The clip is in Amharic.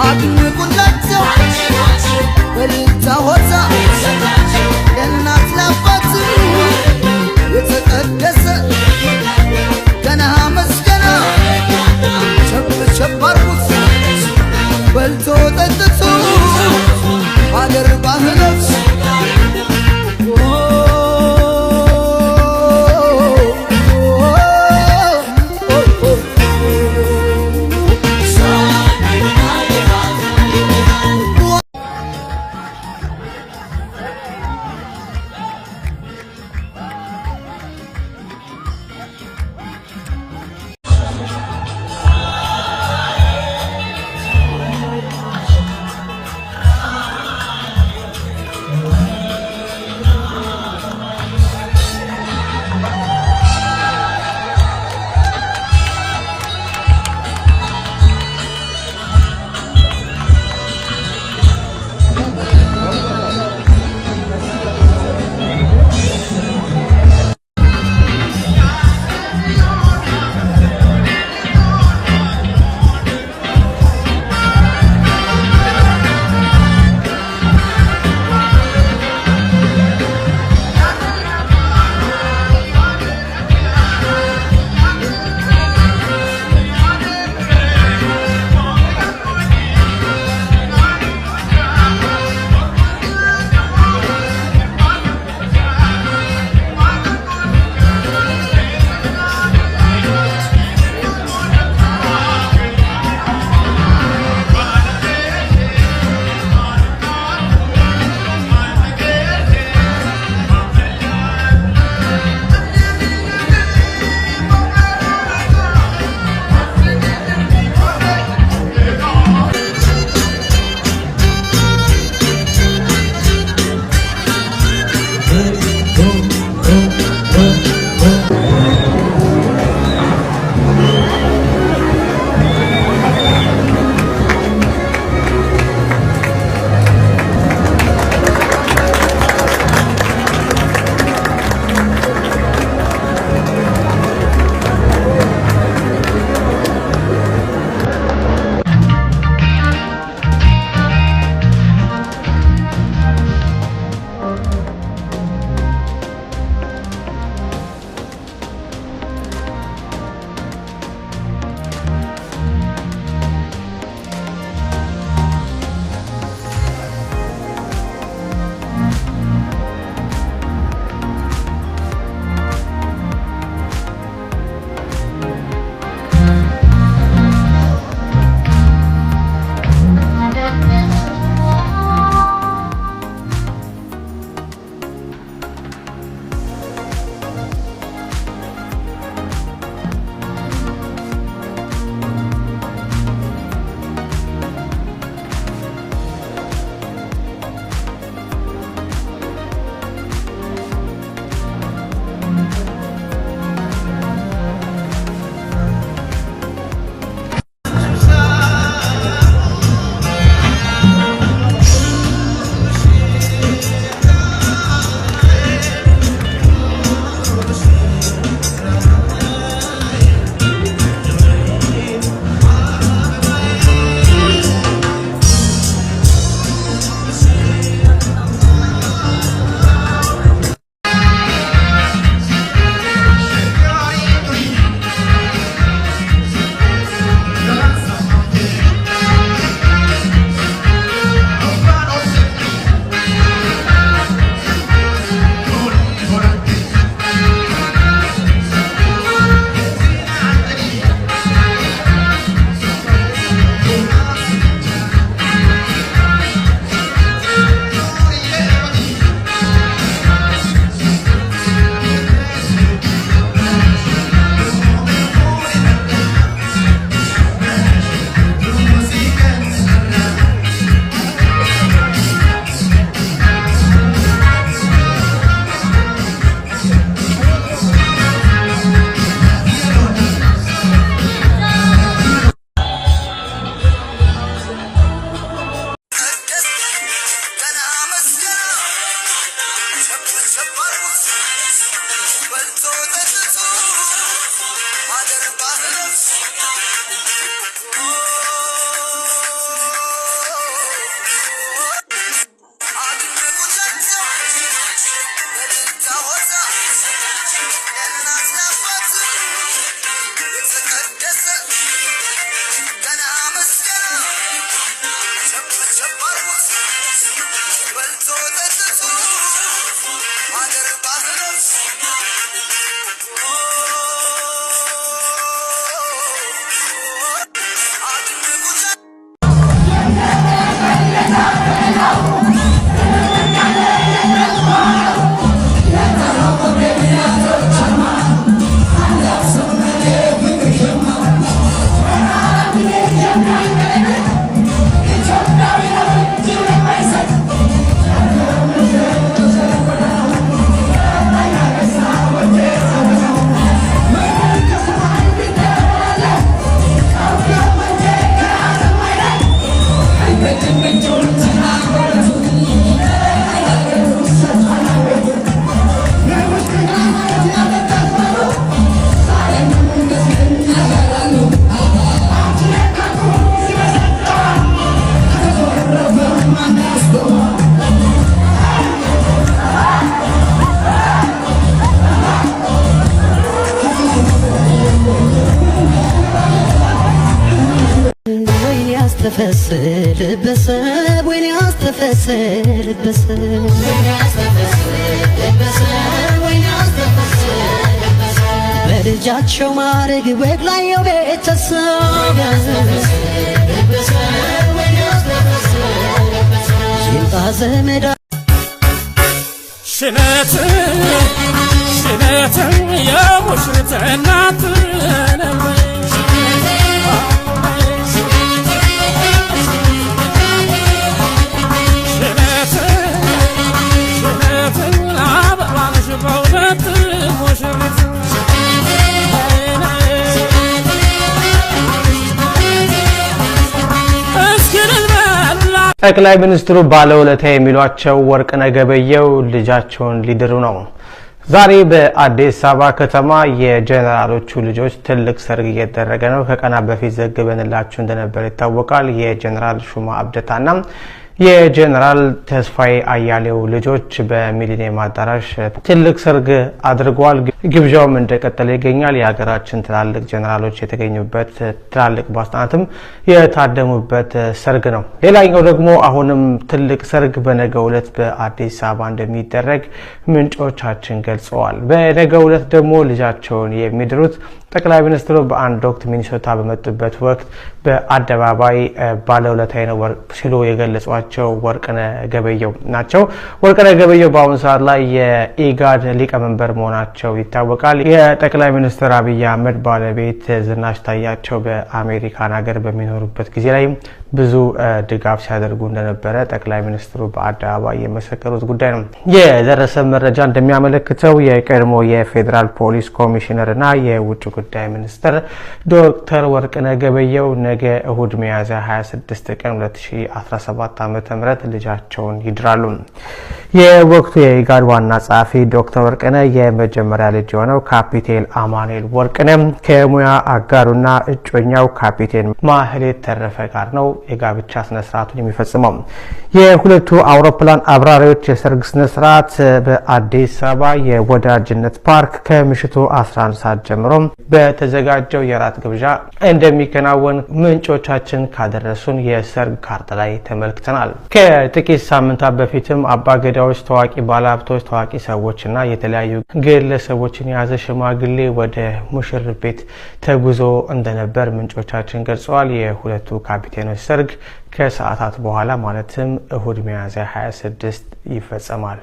አድንቁላቸው በልልታ ሆታ ለእናት ለአባት የተቀደሰ ገና መስገና ቸብ ቸብ አርጉት በልቶ ጠጥቶ ሀገር ባህሎች ቸብ አርጉት በልቶ ጠጥቶ ሀገር ባህል تفسر بسب وين يستفسر بسب برجعت شو مارق وقلا يوبيت الصاب يلقى زمدا شنات يا مشرت عنات ጠቅላይ ሚኒስትሩ ባለውለታ የሚሏቸው ወርቅነህ ገበየሁ ልጃቸውን ሊድሩ ነው። ዛሬ በአዲስ አበባ ከተማ የጀነራሎቹ ልጆች ትልቅ ሰርግ እየተደረገ ነው። ከቀናት በፊት ዘግበንላችሁ እንደነበር ይታወቃል። የጀነራል ሹማ አብደታና የጀነራል ተስፋዬ አያሌው ልጆች በሚሊኒየም አዳራሽ ትልቅ ሰርግ አድርገዋል። ግብዣውም እንደቀጠለ ይገኛል። የሀገራችን ትላልቅ ጀነራሎች የተገኙበት ትላልቅ ባለስልጣናትም የታደሙበት ሰርግ ነው። ሌላኛው ደግሞ አሁንም ትልቅ ሰርግ በነገው ዕለት በአዲስ አበባ እንደሚደረግ ምንጮቻችን ገልጸዋል። በነገው ዕለት ደግሞ ልጃቸውን የሚድሩት ጠቅላይ ሚኒስትሩ በአንድ ወቅት ሚኒሶታ በመጡበት ወቅት በአደባባይ ባለውለታዬ ነው ሲሉ የገለጿቸው ወርቅነህ ገበየሁ ናቸው። ወርቅነህ ገበየሁ በአሁኑ ሰዓት ላይ የኢጋድ ሊቀመንበር መሆናቸው ይታወቃል። የጠቅላይ ሚኒስትር አብይ አህመድ ባለቤት ዝናሽ ታያቸው በአሜሪካን ሀገር በሚኖሩበት ጊዜ ላይ ብዙ ድጋፍ ሲያደርጉ እንደነበረ ጠቅላይ ሚኒስትሩ በአደባባይ የመሰከሩት ጉዳይ ነው። የደረሰ መረጃ እንደሚያመለክተው የቀድሞ የፌዴራል ፖሊስ ኮሚሽነርና የውጭ ጉዳይ ሚኒስትር ዶክተር ወርቅነህ ገበየሁ ነገ እሁድ ሚያዝያ 26 ቀን 2017 ዓ.ም ልጃቸውን ይድራሉ። የወቅቱ የኢጋድ ዋና ጸሐፊ ዶክተር ወርቅነህ የመጀመሪያ ልጅ የሆነው ካፒቴን አማኑኤል ወርቅነህ ከሙያ አጋሩና እጮኛው ካፒቴን ማህሌት ተረፈ ጋር ነው የጋብቻ ስነ ስርዓቱን የሚፈጽመው። የሁለቱ አውሮፕላን አብራሪዎች የሰርግ ስነ ስርዓት በአዲስ አበባ የወዳጅነት ፓርክ ከምሽቱ 11 ሰዓት ጀምሮ በተዘጋጀው የራት ግብዣ እንደሚከናወን ምንጮቻችን ካደረሱን የሰርግ ካርታ ላይ ተመልክተናል። ከጥቂት ሳምንታት በፊትም አባገዳዎች፣ ታዋቂ ባለሀብቶች፣ ታዋቂ ሰዎችና የተለያዩ ግለሰቦችን የያዘ ሽማግሌ ወደ ሙሽር ቤት ተጉዞ እንደነበር ምንጮቻችን ገልጸዋል። የሁለቱ ካፒቴኖች ሰርግ ከሰዓታት በኋላ ማለትም እሁድ ሚያዝያ 26 ይፈጸማል።